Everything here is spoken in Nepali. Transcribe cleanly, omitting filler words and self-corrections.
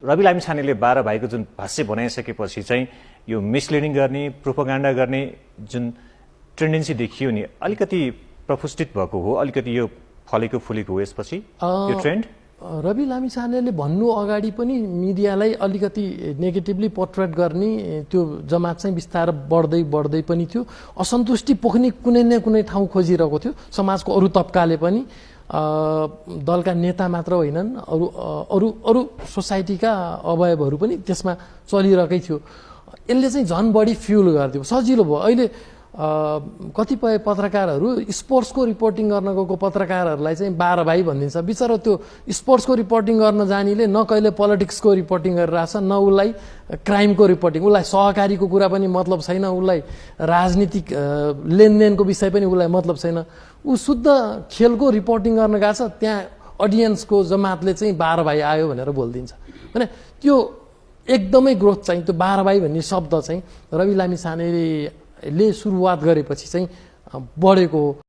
रवि लामिछानेले 12 भाइको जुन भाष्य बनाइसकेपछि चाहिँ यो मिसलिडिङ गर्ने प्रोपोगन्डा गर्ने जुन टेन्डेन्सी देखियो नि अलिकति प्रफुष्टित भएको हो, अलिकति यो फलेको फुलेको हो यसपछि यो ट्रेन्ड। रवि लामिछानेले भन्नु अगाडि पनि मिडियालाई अलिकति नेगेटिभली पोर्ट्रेट गर्ने त्यो जमात चाहिँ बिस्तारै बढ्दै पनि थियो। असन्तुष्टि पोख्ने कुनै न कुनै ठाउँ खोजिरहेको थियो समाजको अरू तबकाले पनि, दलका नेता मात्र होइनन्, अरू सोसाइटीका अवयवहरू पनि त्यसमा चलिरहेकै थियो। यसले चाहिँ झन् बढी फ्युल गरिदियो, सजिलो भयो। अहिले कतिपय पत्रकारहरू स्पोर्ट्सको रिपोर्टिङ गर्न गएको पत्रकारहरूलाई चाहिँ 12 भाइ भनिदिन्छ। बिचरा त्यो स्पोर्ट्सको रिपोर्टिङ गर्न जानेले न कहिले पोलिटिक्सको रिपोर्टिङ गरिरहेछ, न उसलाई क्राइमको रिपोर्टिङ, उसलाई सहकारीको कुरा पनि मतलब छैन, उसलाई राजनीतिक लेनदेनको विषय पनि उसलाई मतलब छैन। ऊ शुद्ध खेलको रिपोर्टिङ गर्न गएको छ, त्यहाँ अडियन्सको जमातले चाहिँ 12 भाइ आयो भनेर बोलिदिन्छ। भने त्यो एकदमै ग्रोथ चाहिँ त्यो 12 भाइ भन्ने शब्द चाहिँ रवि लामिछानेले सुरुवात गरेपछि चाहिँ बढेको हो।